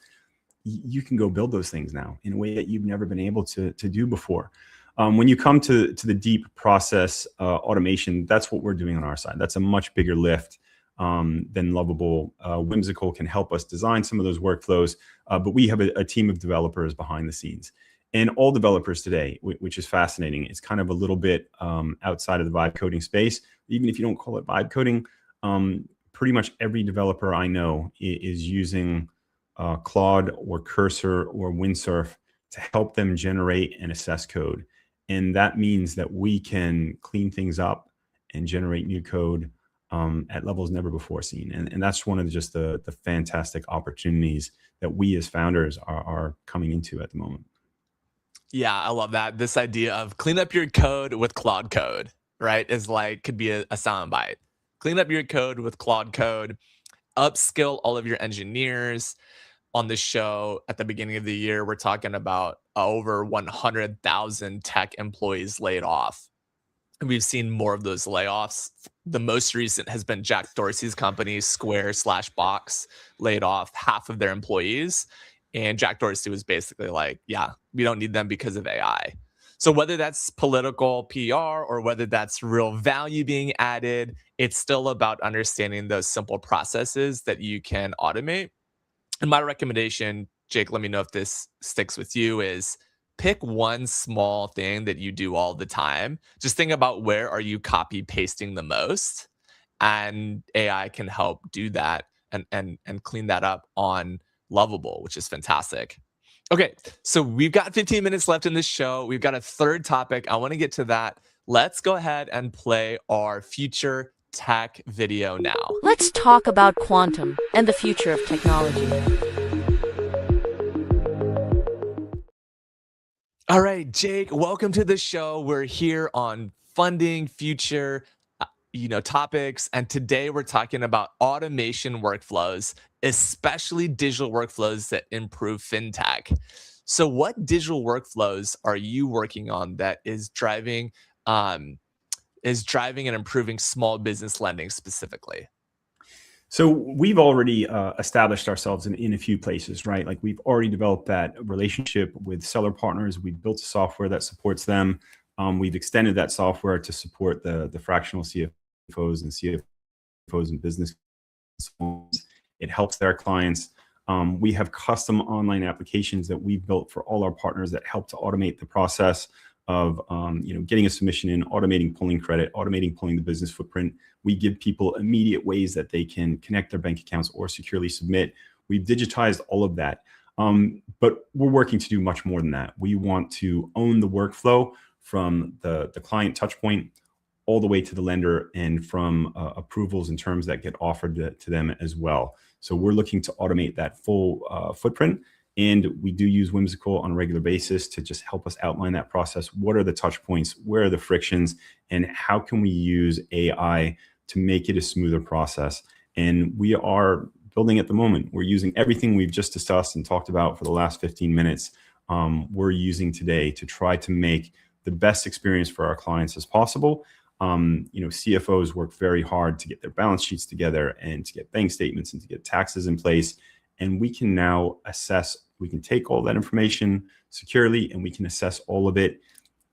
You can go build those things now in a way that you've never been able to do before. When you come to the deep process automation, that's what we're doing on our side. That's a much bigger lift than Lovable. Whimsical can help us design some of those workflows, but we have a team of developers behind the scenes. And all developers today, which is fascinating, it's kind of a little bit outside of the vibe coding space. Even if you don't call it vibe coding, pretty much every developer I know is using Claude or Cursor or Windsurf to help them generate and assess code. And that means that we can clean things up and generate new code at levels never before seen. And that's one of just the fantastic opportunities that we as founders are coming into at the moment. Yeah, I love that. This idea of clean up your code with Claude Code, right? Is like could be a soundbite. Clean up your code with Claude Code, upskill all of your engineers. On the show at the beginning of the year, we're talking about over 100,000 tech employees laid off. And we've seen more of those layoffs. The most recent has been Jack Dorsey's company, Square/Box, laid off half of their employees. And Jack Dorsey was basically like, yeah, we don't need them because of AI. So whether that's political PR or whether that's real value being added, it's still about understanding those simple processes that you can automate. And my recommendation, Jake, let me know if this sticks with you, is pick one small thing that you do all the time. Just think about where are you copy pasting the most, and AI can help do that and clean that up on Lovable, which is fantastic. Okay, so we've got 15 minutes left in this show. We've got a third topic. I want to get to that. Let's go ahead and play our future tech video now. Let's talk about quantum and the future of technology. All right, Jake, welcome to the show. We're here on funding, future, topics, and today we're talking about automation workflows, especially digital workflows that improve fintech. So, what digital workflows are you working on that is driving and improving small business lending specifically? So we've already established ourselves in a few places, right? Like we've already developed that relationship with seller partners. We've built software that supports them. We've extended that software to support the fractional CFOs and CFOs and business consultants. It helps their clients. We have custom online applications that we've built for all our partners that help to automate the process of getting a submission in, automating pulling credit, automating pulling the business footprint. We give people immediate ways that they can connect their bank accounts or securely submit. We've digitized all of that. But we're working to do much more than that. We want to own the workflow from the client touch point all the way to the lender, and from approvals and terms that get offered to them as well. So we're looking to automate that full footprint. And we do use Whimsical on a regular basis to just help us outline that process. What are the touch points? Where are the frictions? And how can we use AI to make it a smoother process? And we are building at the moment. We're using everything we've just discussed and talked about for the last 15 minutes. We're using today to try to make the best experience for our clients as possible. CFOs work very hard to get their balance sheets together and to get bank statements and to get taxes in place. And we can now assess, we can take all that information securely, and we can assess all of it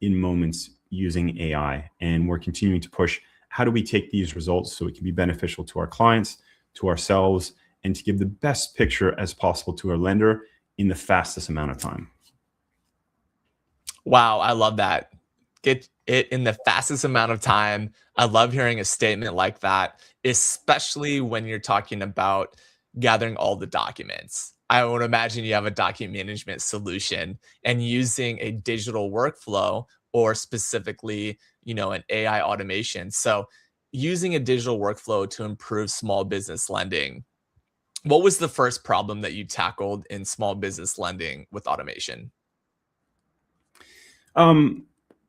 in moments using AI. And we're continuing to push, how do we take these results so it can be beneficial to our clients, to ourselves, and to give the best picture as possible to our lender in the fastest amount of time. Wow, I love that. Get it in the fastest amount of time. I love hearing a statement like that, especially when you're talking about gathering all the documents. I would imagine you have a document management solution and using a digital workflow, or specifically, an AI automation. So using a digital workflow to improve small business lending. What was the first problem that you tackled in small business lending with automation?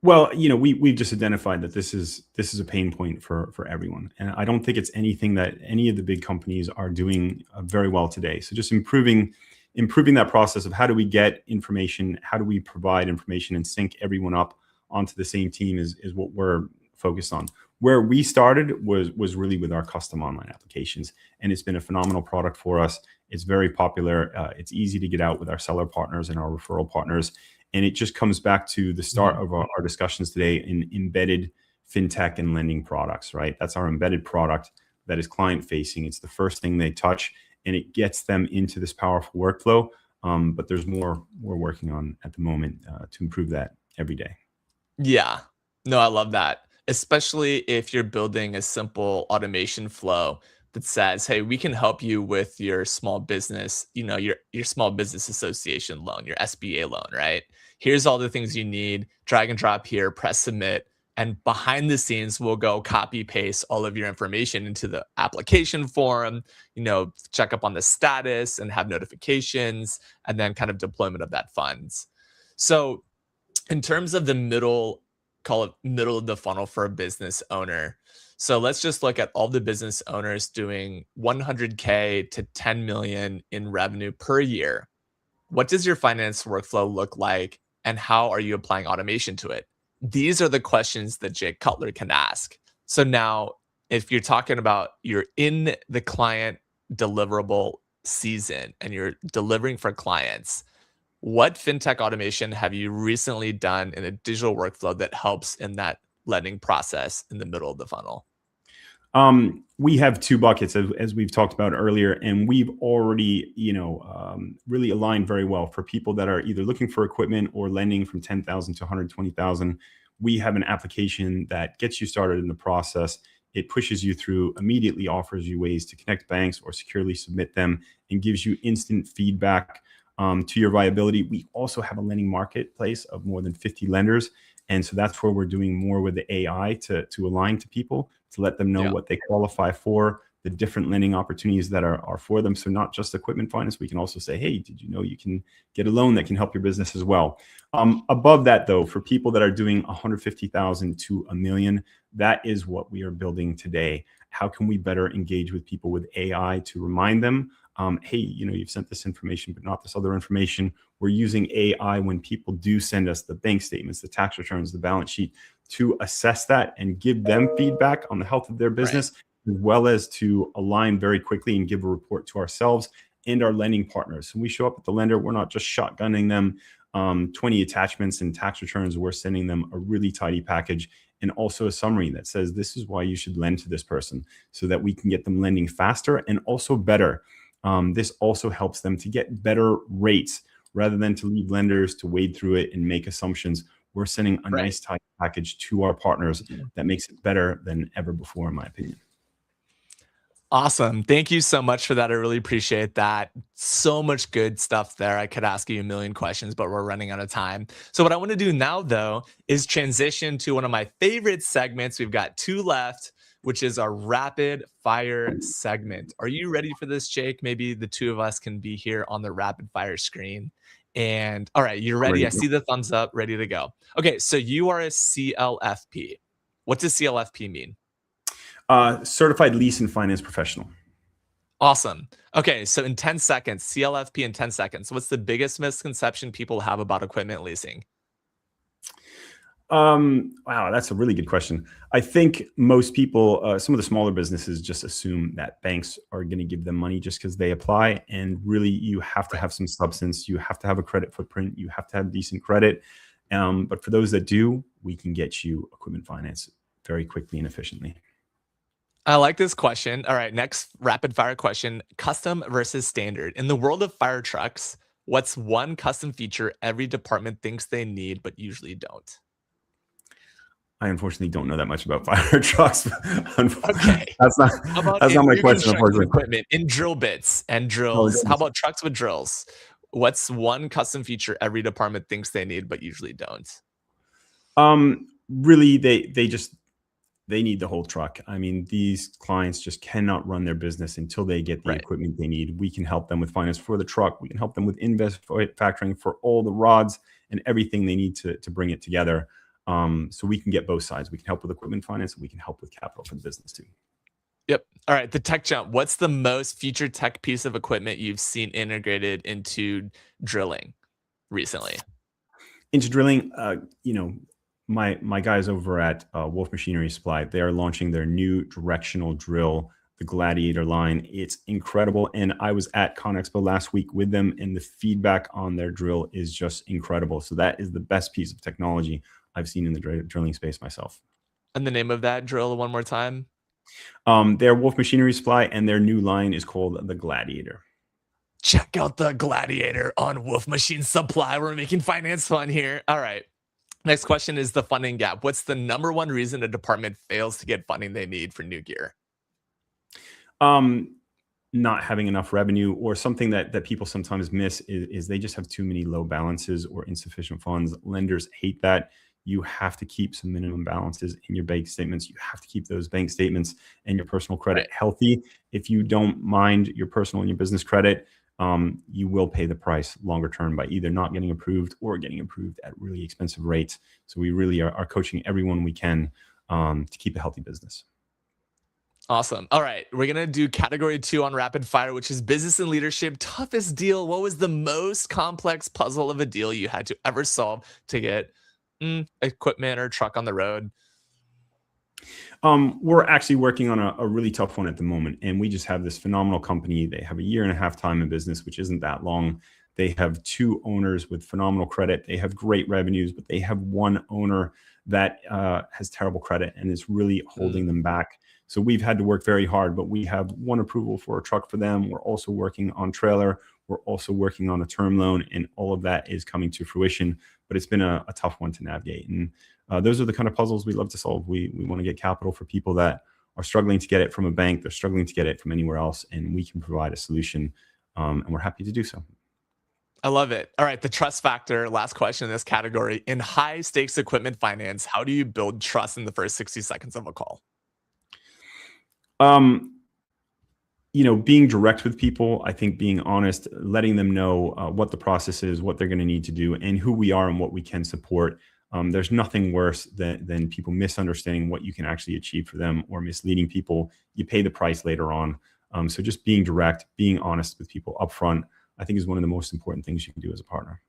Well, we've just identified that this is a pain point for everyone, and I don't think it's anything that any of the big companies are doing very well today. So just improving that process of how do we get information, how do we provide information and sync everyone up onto the same team is what we're focused on. Where we started was really with our custom online applications, and it's been a phenomenal product for us. It's very popular. It's easy to get out with our seller partners and our referral partners. And it just comes back to the start of our discussions today in embedded fintech and lending products, right? That's our embedded product that is client facing. It's the first thing they touch, and it gets them into this powerful workflow. But there's more we're working on at the moment to improve that every day. Yeah, no, I love that. Especially if you're building a simple automation flow that says, hey, we can help you with your small business, your small business association loan, your SBA loan, right? Here's all the things you need, drag and drop here, press submit. And behind the scenes, we'll go copy paste all of your information into the application form, check up on the status and have notifications, and then kind of deployment of that funds. So in terms of call it middle of the funnel for a business owner. So let's just look at all the business owners doing 100K to 10 million in revenue per year. What does your finance workflow look like, and how are you applying automation to it? These are the questions that Jake Cutler can ask. So now, if you're talking about you're in the client deliverable season and you're delivering for clients, what fintech automation have you recently done in a digital workflow that helps in that lending process in the middle of the funnel? We have two buckets, as we've talked about earlier, and we've already, really aligned very well for people that are either looking for equipment or lending from 10,000 to 120,000. We have an application that gets you started in the process. It pushes you through, immediately offers you ways to connect banks or securely submit them, and gives you instant feedback to your viability. We also have a lending marketplace of more than 50 lenders. And so that's where we're doing more with the AI to align to people, to let them know what they qualify for, the different lending opportunities that are for them. So not just equipment finance, we can also say, hey, did you know you can get a loan that can help your business as well? Above that, though, for people that are doing 150,000 to $1 million, that is what we are building today. How can we better engage with people with AI to remind them, hey, you've sent this information, but not this other information. We're using AI when people do send us the bank statements, the tax returns, the balance sheet, to assess that and give them feedback on the health of their business, as well as to align very quickly and give a report to ourselves and our lending partners. When we show up at the lender, we're not just shotgunning them 20 attachments and tax returns. We're sending them a really tidy package and also a summary that says this is why you should lend to this person, so that we can get them lending faster and also better. This also helps them to get better rates rather than to leave lenders to wade through it and make assumptions. We're sending a nice tidy package to our partners that makes it better than ever before, in my opinion. Awesome. Thank you so much for that. I really appreciate that. So much good stuff there. I could ask you a million questions, but we're running out of time. So what I want to do now, though, is transition to one of my favorite segments. We've got two left, which is our rapid fire segment. Are you ready for this, Jake? Maybe the two of us can be here on the rapid fire screen. And all right, you're ready. I see the thumbs up, ready to go. Okay, so you are a CLFP. What does CLFP mean? Certified lease and finance professional. Awesome. Okay, so in 10 seconds, CLFP in 10 seconds. What's the biggest misconception people have about equipment leasing? Wow, that's a really good question. I think most people, some of the smaller businesses, just assume that banks are going to give them money just because they apply. And really, you have to have some substance. You have to have a credit footprint. You have to have decent credit. But for those that do, we can get you equipment finance very quickly and efficiently. I like this question. All right, next rapid fire question, custom versus standard. In the world of fire trucks, what's one custom feature every department thinks they need but usually don't? I unfortunately don't know that much about fire trucks. Okay. That's not my question, unfortunately. Equipment in drill bits and drills. How about trucks with drills? What's one custom feature every department thinks they need but usually don't? Really, they need the whole truck. I mean, these clients just cannot run their business until they get the equipment they need. We can help them with finance for the truck. We can help them with factoring for all the rods and everything they need to bring it together. So we can get both sides. We can help with equipment finance, and we can help with capital for the business too. Yep. All right. The tech jump. What's the most featured tech piece of equipment you've seen integrated into drilling recently? Into drilling, my guys over at Wolf Machinery Supply, they are launching their new directional drill, the Gladiator line. It's incredible. And I was at ConExpo last week with them, and the feedback on their drill is just incredible. So that is the best piece of technology I've seen in the drilling space myself. And the name of that drill one more time? Their Wolf Machinery Supply, and their new line is called the Gladiator. Check out the Gladiator on Wolf Machine Supply. We're making finance fun here. All right. Next question is the funding gap. What's the number one reason a department fails to get funding they need for new gear? Not having enough revenue, or something that people sometimes miss is they just have too many low balances or insufficient funds. Lenders hate that. You have to keep some minimum balances in your bank statements. You have to keep those bank statements and your personal credit healthy. If you don't mind your personal and your business credit, you will pay the price longer term by either not getting approved or getting approved at really expensive rates. So we really are coaching everyone we can to keep a healthy business. Awesome. All right. We're going to do category 2 on rapid fire, which is business and leadership. Toughest deal. What was the most complex puzzle of a deal you had to ever solve to get equipment or truck on the road? We're actually working on a really tough one at the moment, and we just have this phenomenal company. They have a 1.5 year time in business, which isn't that long. They have 2 owners with phenomenal credit. They have great revenues, but they have 1 owner that has terrible credit and is really holding them back. So we've had to work very hard, but we have 1 approval for a truck for them. We're also working on trailer. We're also working on a term loan, and all of that is coming to fruition. But it's been a tough one to navigate. And those are the kind of puzzles we love to solve. We want to get capital for people that are struggling to get it from a bank. They're struggling to get it from anywhere else, and we can provide a solution. And we're happy to do so. I love it. All right. The trust factor. Last question in this category. In high stakes equipment finance, how do you build trust in the first 60 seconds of a call? Being direct with people, I think being honest, letting them know what the process is, what they're going to need to do, and who we are and what we can support. There's nothing worse than people misunderstanding what you can actually achieve for them, or misleading people. You pay the price later on. So just being direct, being honest with people upfront, I think is one of the most important things you can do as a partner.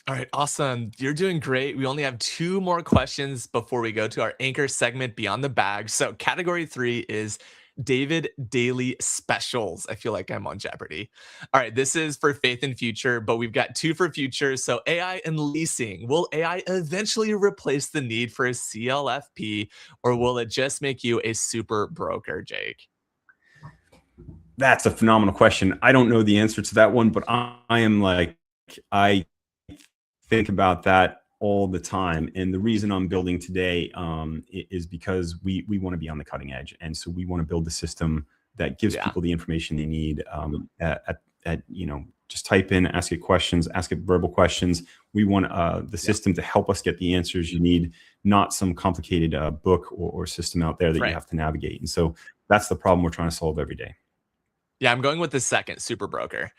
All right, awesome. You're doing great. We only have 2 more questions before we go to our anchor segment, Beyond the Bag. So category 3 is David Daily Specials. I feel like I'm on Jeopardy. All right, this is for faith and future, but we've got two for future. So AI and leasing. Will AI eventually replace the need for a CLFP, or will it just make you a super broker, Jake? That's a phenomenal question. I don't know the answer to that one, but I think about that all the time. And the reason I'm building today is because we want to be on the cutting edge. And so we want to build a system that gives people the information they need just type in, ask it questions, ask it verbal questions. We want the system to help us get the answers you need, not some complicated book or system out there that you have to navigate. And so that's the problem we're trying to solve every day. Yeah, I'm going with the second, super broker.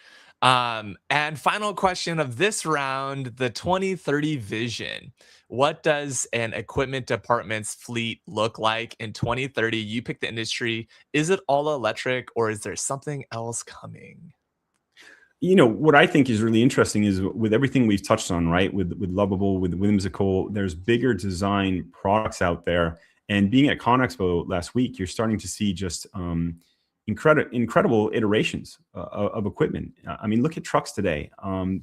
And final question of this round, the 2030 vision. What does an equipment department's fleet look like in 2030? You pick the industry. Is it all electric, or is there something else coming? What I think is really interesting is with everything we've touched on, right? With Lovable, with Whimsical, there's bigger design products out there. And being at ConExpo last week, you're starting to see just incredible iterations of equipment. I mean, look at trucks today.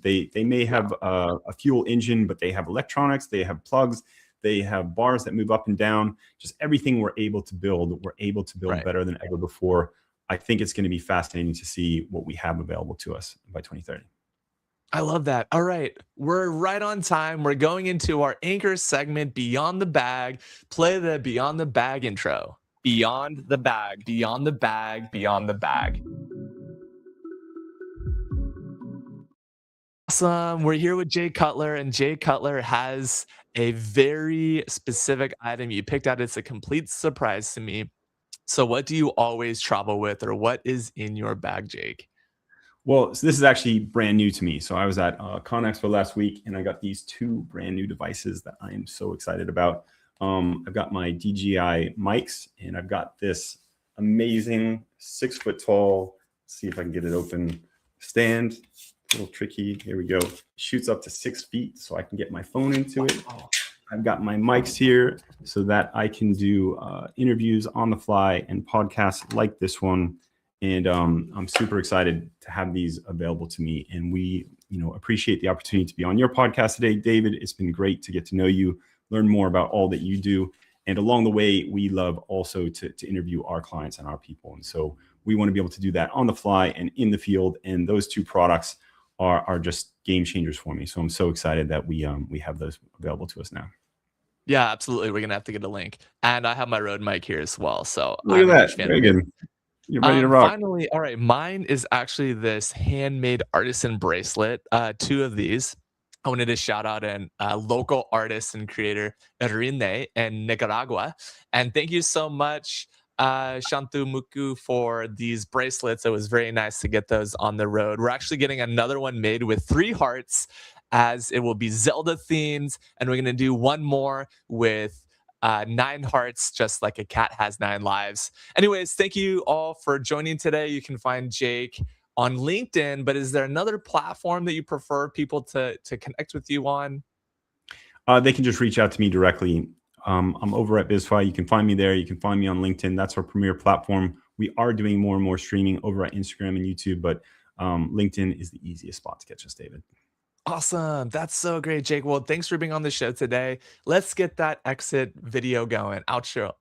They may have a fuel engine, but they have electronics, they have plugs, they have bars that move up and down. Just everything we're able to build better than ever before. I think it's going to be fascinating to see what we have available to us by 2030. I love that. All right. We're right on time. We're going into our anchor segment, Beyond the Bag. Play the Beyond the Bag intro. Beyond the bag, beyond the bag, beyond the bag. Awesome. We're here with Jay Cutler, and Jay Cutler has a very specific item you picked out. It's a complete surprise to me. So what do you always travel with, or what is in your bag, Jake? Well, so this is actually brand new to me. So I was at ConExpo last week, and I got these two brand new devices that I am so excited about. I've got my DJI mics, and I've got this amazing 6 foot tall, see if I can get it open, stand. A little tricky. Here we go. Shoots up to 6 feet, so I can get my phone into it. I've got my mics here so that I can do interviews on the fly and podcasts like this one. And I'm super excited to have these available to me. And we, appreciate the opportunity to be on your podcast today, David. It's been great to get to know you, learn more about all that you do. And along the way, we love also to interview our clients and our people. And so we want to be able to do that on the fly and in the field. And those two products are just game changers for me. So I'm so excited that we have those available to us now. Yeah, absolutely. We're going to have to get a link. And I have my Rode mic here as well. So look at that. Very good. You're ready to rock. Finally, all right. Mine is actually this handmade artisan bracelet. Two of these. I wanted to shout out a local artist and creator, Rine, in Nicaragua. And thank you so much, Shantu Muku, for these bracelets. It was very nice to get those on the road. We're actually getting another one made with 3 hearts, as it will be Zelda themed. And we're going to do one more with 9 hearts, just like a cat has 9 lives. Anyways, thank you all for joining today. You can find Jake on LinkedIn, but is there another platform that you prefer people to connect with you on? They can just reach out to me directly. I'm over at BizFi. You can find me there. You can find me on LinkedIn. That's our premier platform. We are doing more and more streaming over at Instagram and YouTube, but LinkedIn is the easiest spot to catch us, David. Awesome. That's so great, Jake. Well, thanks for being on the show today. Let's get that exit video going. Outro.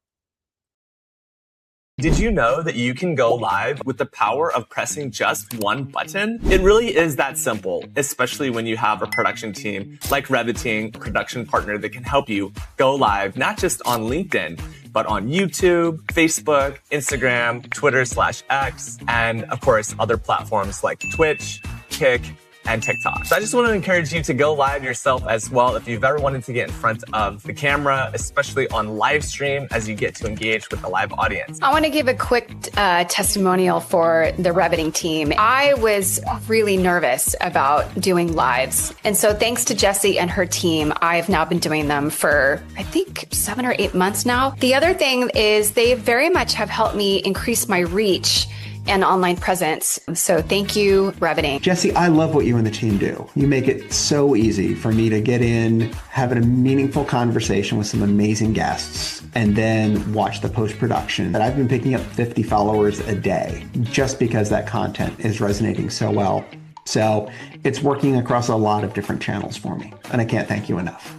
Did you know that you can go live with the power of pressing just one button? It really is that simple, especially when you have a production team like Reviting, a production partner that can help you go live, not just on LinkedIn, but on YouTube, Facebook, Instagram, Twitter/X, and of course, other platforms like Twitch, Kick, and TikTok. So I just want to encourage you to go live yourself as well if you've ever wanted to get in front of the camera, especially on live stream as you get to engage with the live audience. I want to give a quick testimonial for the Reviting team. I was really nervous about doing lives. And so thanks to Jessie and her team, I've now been doing them for, I think, 7 or 8 months now. The other thing is they very much have helped me increase my reach and online presence. So thank you, Reveting. Jesse, I love what you and the team do. You make it so easy for me to get in, have a meaningful conversation with some amazing guests, and then watch the post-production. But I've been picking up 50 followers a day just because that content is resonating so well. So it's working across a lot of different channels for me, and I can't thank you enough.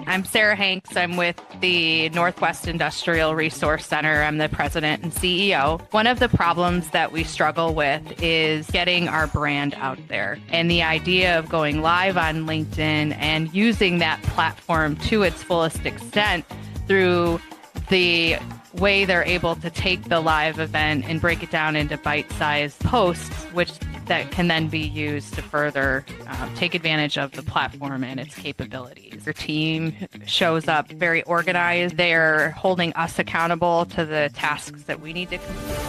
I'm Sarah Hanks. I'm with the Northwest Industrial Resource Center. I'm the president and CEO. One of the problems that we struggle with is getting our brand out there. And the idea of going live on LinkedIn and using that platform to its fullest extent through the way they're able to take the live event and break it down into bite-sized posts, which that can then be used to further take advantage of the platform and its capabilities. Your team shows up very organized. They're holding us accountable to the tasks that we need to complete.